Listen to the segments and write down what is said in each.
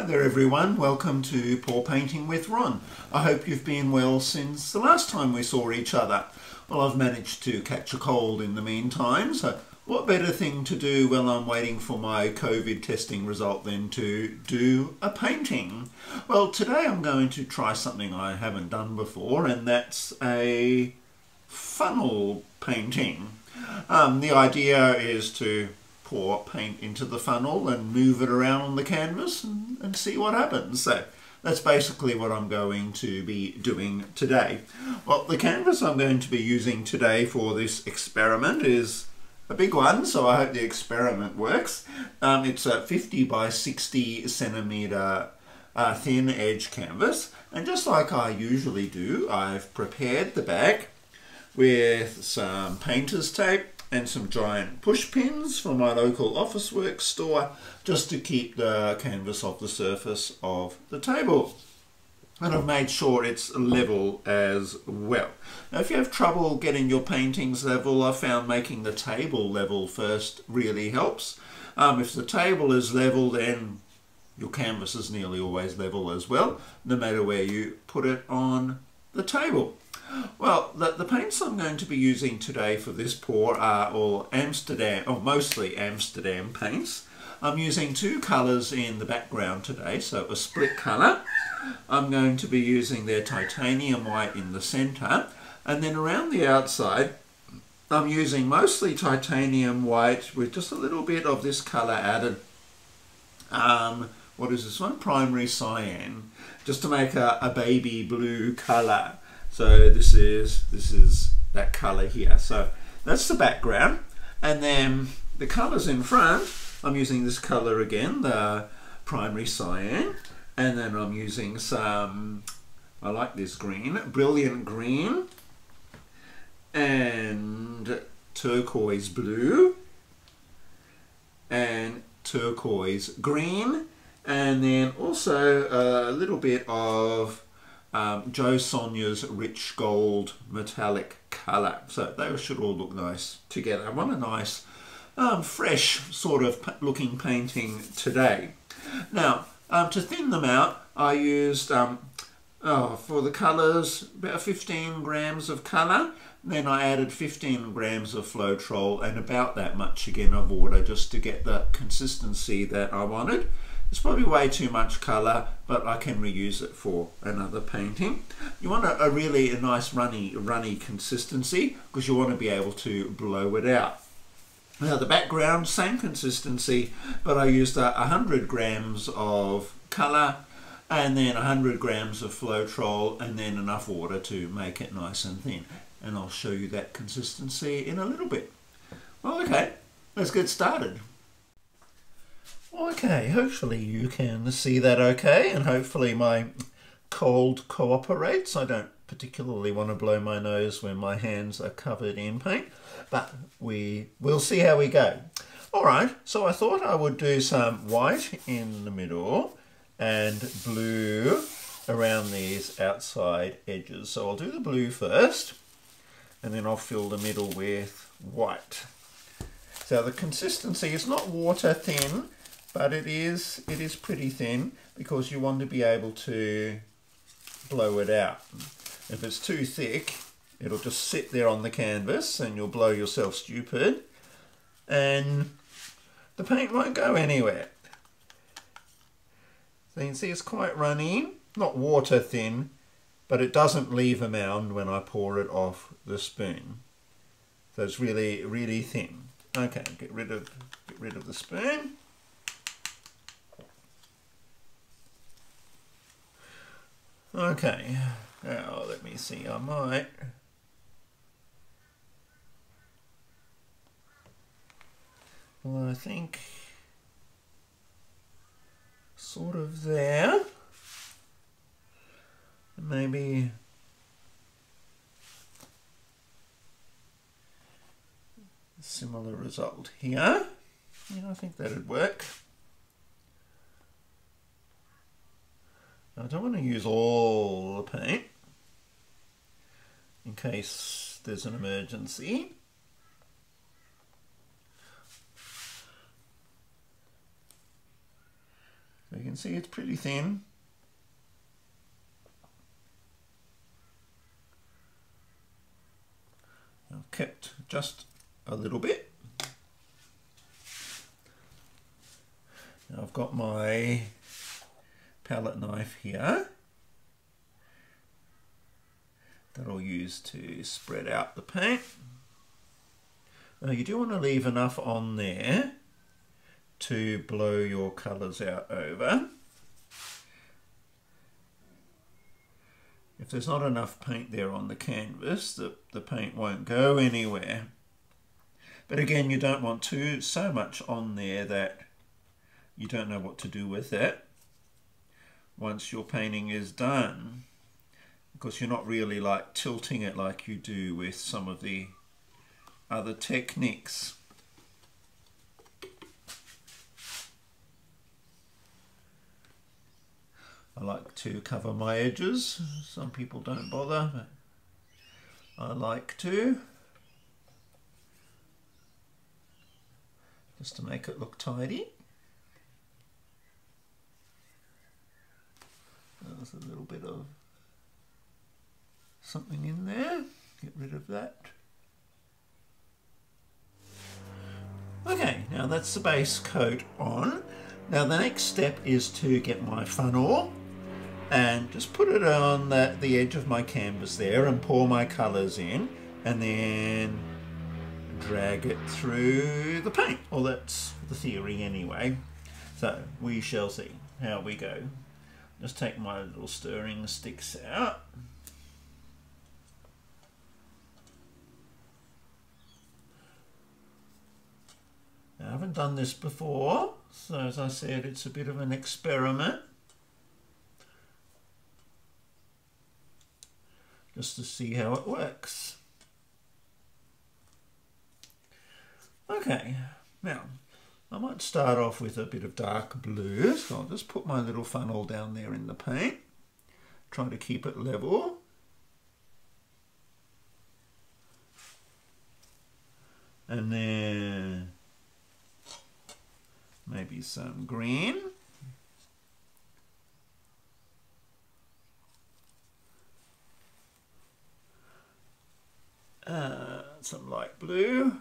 there everyone, welcome to Pour Painting with Ron. I hope you've been well since the last time we saw each other. Well, I've managed to catch a cold in the meantime, so what better thing to do while I'm waiting for my COVID testing result than to do a painting? Well, today I'm going to try something I haven't done before, and that's a funnel painting. The idea is to pour paint into the funnel and move it around on the canvas and see what happens. So that's basically what I'm going to be doing today. Well, the canvas I'm going to be using today for this experiment is a big one, so I hope the experiment works. It's a 50 by 60 centimeter thin edge canvas, and just like I usually do, I've prepared the back with some painter's tape and some giant push pins from my local office work store, just to keep the canvas off the surface of the table. And I've made sure it's level as well. Now, if you have trouble getting your paintings level, I found making the table level first really helps. If the table is level, then your canvas is nearly always level as well, no matter where you put it on the table. Well, the paints I'm going to be using today for this pour are all Amsterdam, or mostly Amsterdam paints. I'm using two colours in the background today, so a split colour. I'm going to be using their titanium white in the centre, and then around the outside I'm using mostly titanium white with just a little bit of this colour added. What is this one? Primary cyan, just to make a baby blue colour. So this is that colour here. So that's the background, and then the colours in front, I'm using this colour again, the primary cyan, and then I'm using some, I like this green, brilliant green, and turquoise blue, and turquoise green, and then also a little bit of Jo Sonia's rich gold metallic colour. So they should all look nice together. I want a nice fresh sort of looking painting today. Now to thin them out, I used for the colours about 15 grams of colour. Then I added 15 grams of Floetrol and about that much again of water, just to get the consistency that I wanted. It's probably way too much colour, but I can reuse it for another painting. You want a really nice runny consistency, because you want to be able to blow it out. Now the background, same consistency, but I used 100 grams of colour and then 100 grams of Floetrol and then enough water to make it nice and thin. And I'll show you that consistency in a little bit. Well, okay, let's get started. Okay, hopefully you can see that okay, and hopefully my cold cooperates. I don't particularly want to blow my nose when my hands are covered in paint, but we'll see how we go. Alright, so I thought I would do some white in the middle and blue around these outside edges. So I'll do the blue first, and then I'll fill the middle with white. So the consistency is not water thin, but it is pretty thin, because you want to be able to blow it out. If it's too thick, it'll just sit there on the canvas and you'll blow yourself stupid and the paint won't go anywhere. So you can see it's quite runny, not water thin, but it doesn't leave a mound when I pour it off the spoon. So it's really, really thin. Okay, get rid of the spoon. Okay, now let me see, I might I think sort of there, maybe a similar result here. Yeah, I think that'd work. I don't want to use all the paint in case there's an emergency. So you can see it's pretty thin. I've kept just a little bit. Now I've got my palette knife here that I'll use to spread out the paint. Now you do want to leave enough on there to blow your colours out over. If there's not enough paint there on the canvas, the paint won't go anywhere. But again, you don't want so much on there that you don't know what to do with it once your painting is done, because you're not really like tilting it like you do with some of the other techniques. I like to cover my edges. Some people don't bother, but I like to, just to make it look tidy. There's a little bit of something in there. Get rid of that. Okay, now that's the base coat on. Now the next step is to get my funnel and just put it on the edge of my canvas there and pour my colours in, and then drag it through the paint. Well, that's the theory anyway. So we shall see how we go. Just take my little stirring sticks out. Now, I haven't done this before, so as I said, it's a bit of an experiment. Just to see how it works. Okay, now I might start off with a bit of dark blue, so I'll just put my little funnel down there in the paint, try to keep it level. And then maybe some green. Some light blue.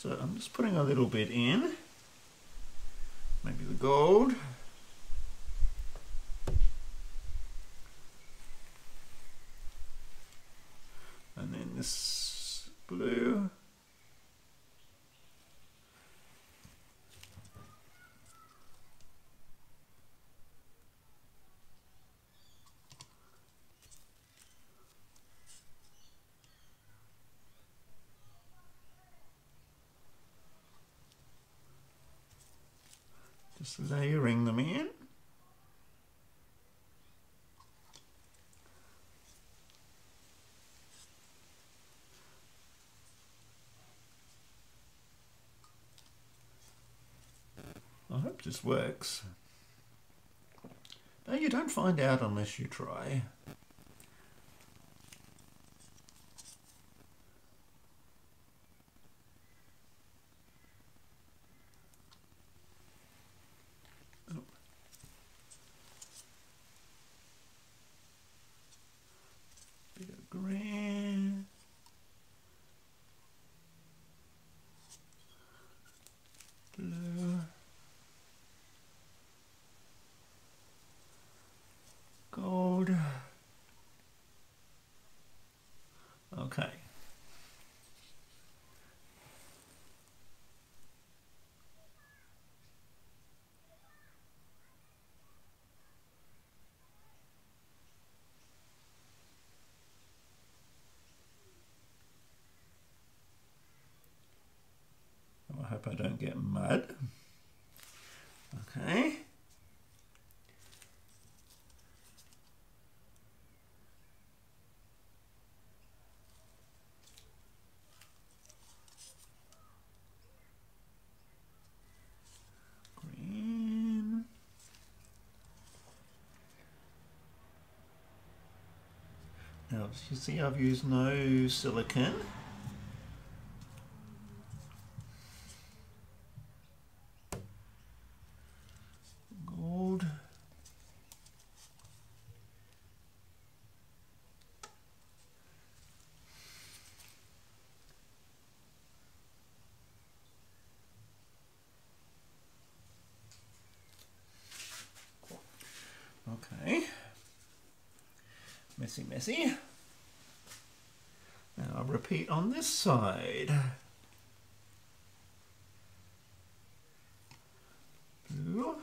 I'm just putting a little bit in. Maybe the gold. And then this blue. Just layering them in. I hope this works. No, you don't find out unless you try. Bit of green. Blue. Gold. Okay. I hope I don't get mud. Okay. Green. Now, you see I've used no silicone. Messy, messy. Now I'll repeat on this side. Blue.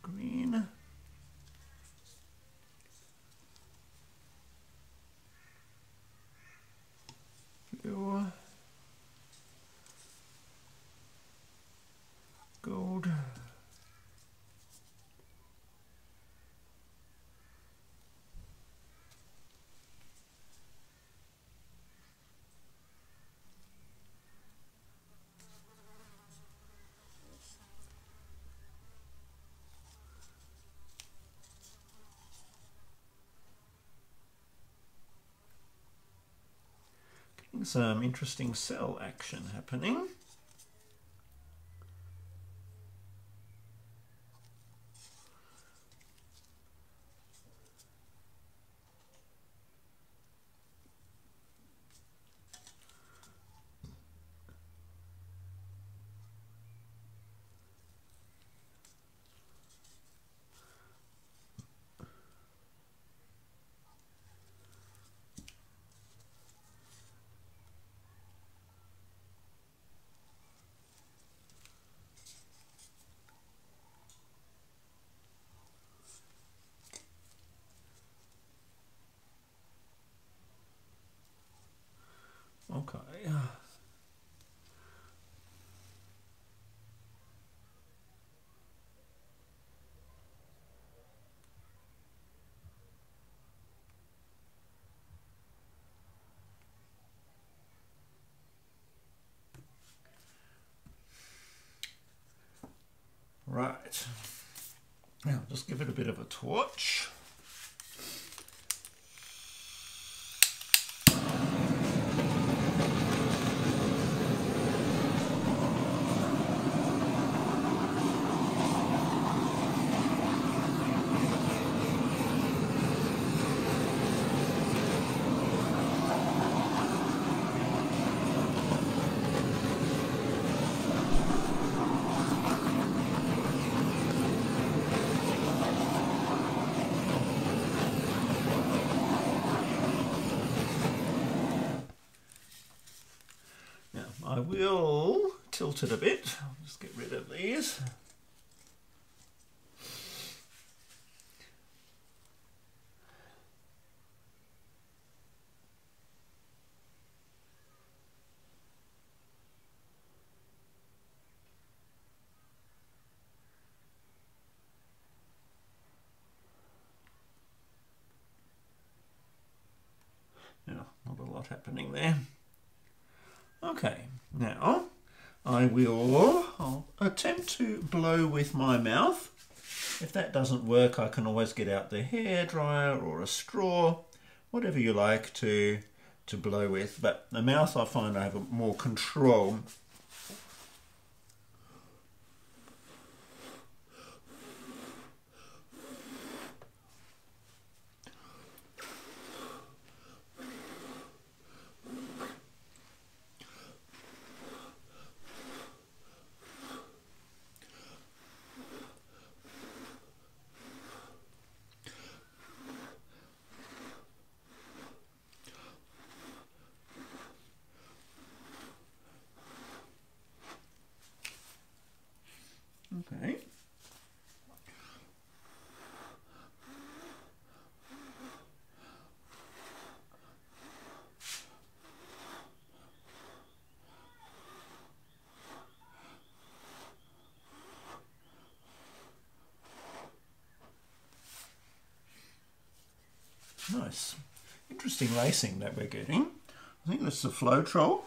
Green. Blue. Gold. Getting some interesting cell action happening. Okay. Right. Now just give it a bit of a torch. I will tilt it a bit. I'll just get rid of these. Now, not a lot happening there. Okay, now I'll attempt to blow with my mouth. If that doesn't work, I can always get out the hairdryer or a straw, whatever you like to blow with. But the mouth, I find I have more control. Okay. Nice. Interesting lacing that we're getting. I think that's the Floetrol.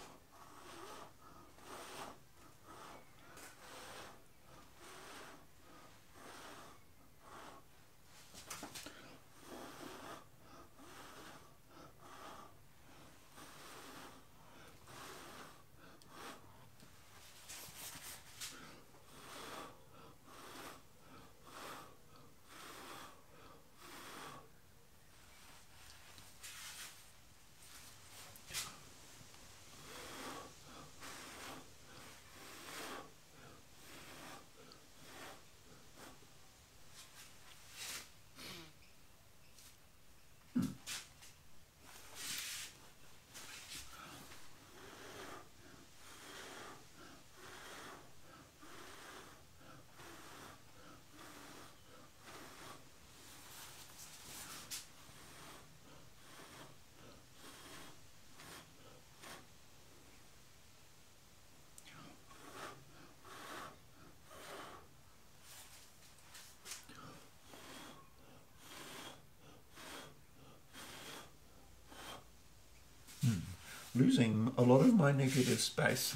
losing a lot of my negative space.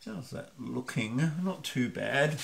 How's that looking? Not too bad.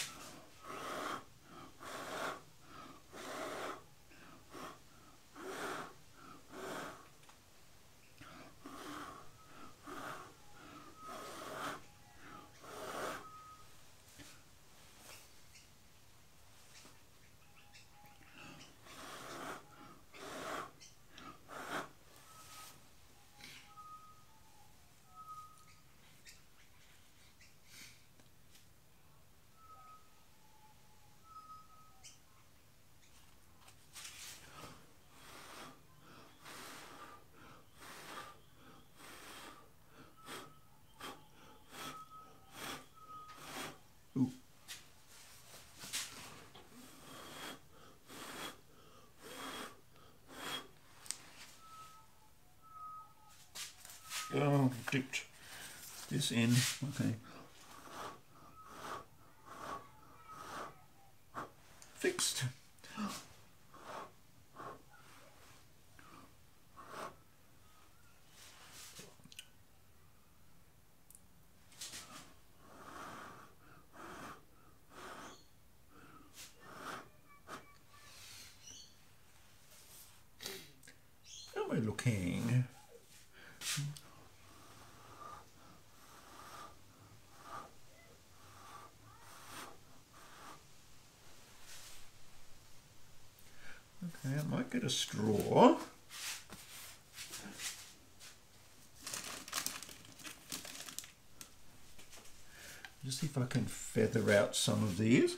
Ooh. Oh, dipped this in. Okay. Fixed. How am I looking? Okay, I might get a straw. Just see if I can feather out some of these.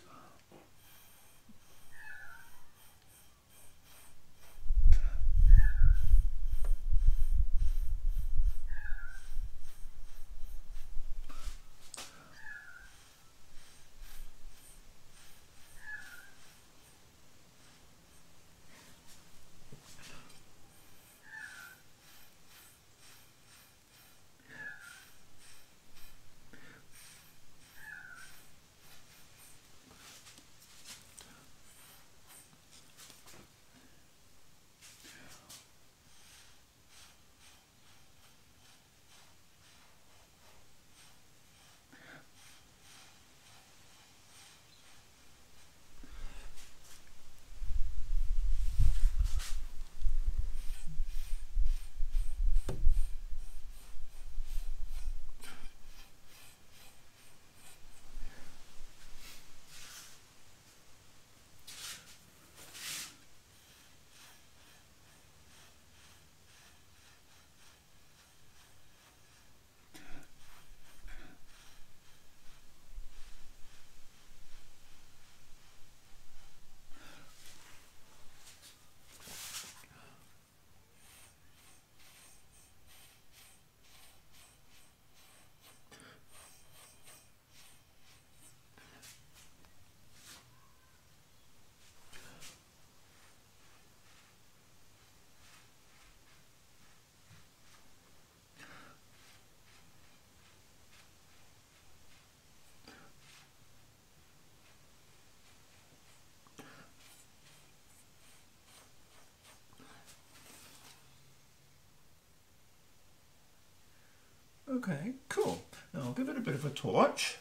Okay, cool. Now I'll give it a bit of a torch.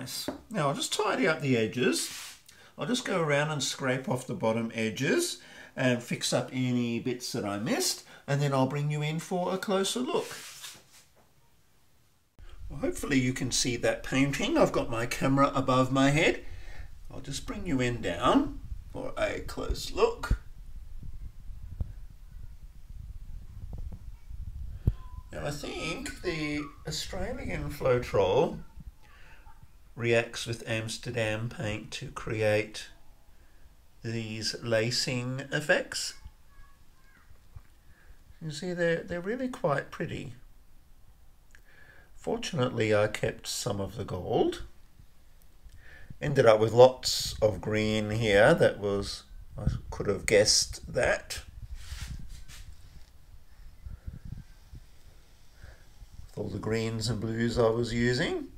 nice. Now I'll just tidy up the edges. I'll just go around and scrape off the bottom edges and fix up any bits that I missed, and then I'll bring you in for a closer look. Well, hopefully you can see that painting. I've got my camera above my head. I'll just bring you in down for a close look. Now I think the Australian Floetrol reacts with Amsterdam paint to create these lacing effects. You see they're really quite pretty. Fortunately I kept some of the gold. Ended up with lots of green here. I could have guessed that. With all the greens and blues I was using.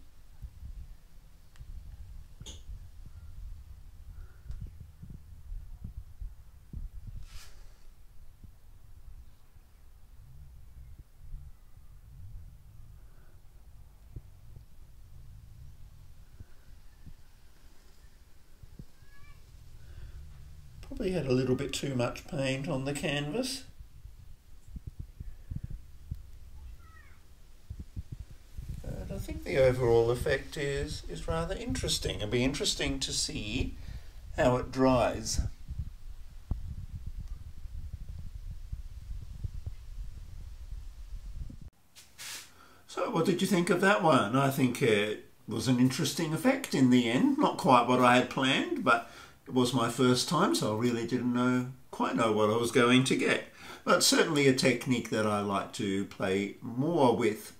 Probably had a little bit too much paint on the canvas. But I think the overall effect is rather interesting. It'll be interesting to see how it dries. So what did you think of that one? I think it was an interesting effect in the end. Not quite what I had planned, but it was my first time, so I really didn't quite know what I was going to get. But certainly a technique that I like to play more with.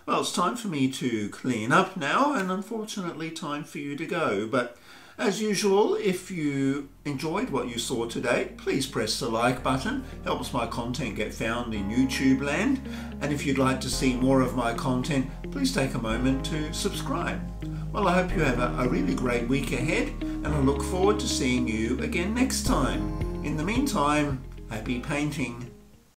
Well, it's time for me to clean up now, and unfortunately time for you to go. But as usual, if you enjoyed what you saw today, please press the like button. Helps my content get found in YouTube land. And if you'd like to see more of my content, please take a moment to subscribe. Well, I hope you have a really great week ahead, and I look forward to seeing you again next time. In the meantime, happy painting.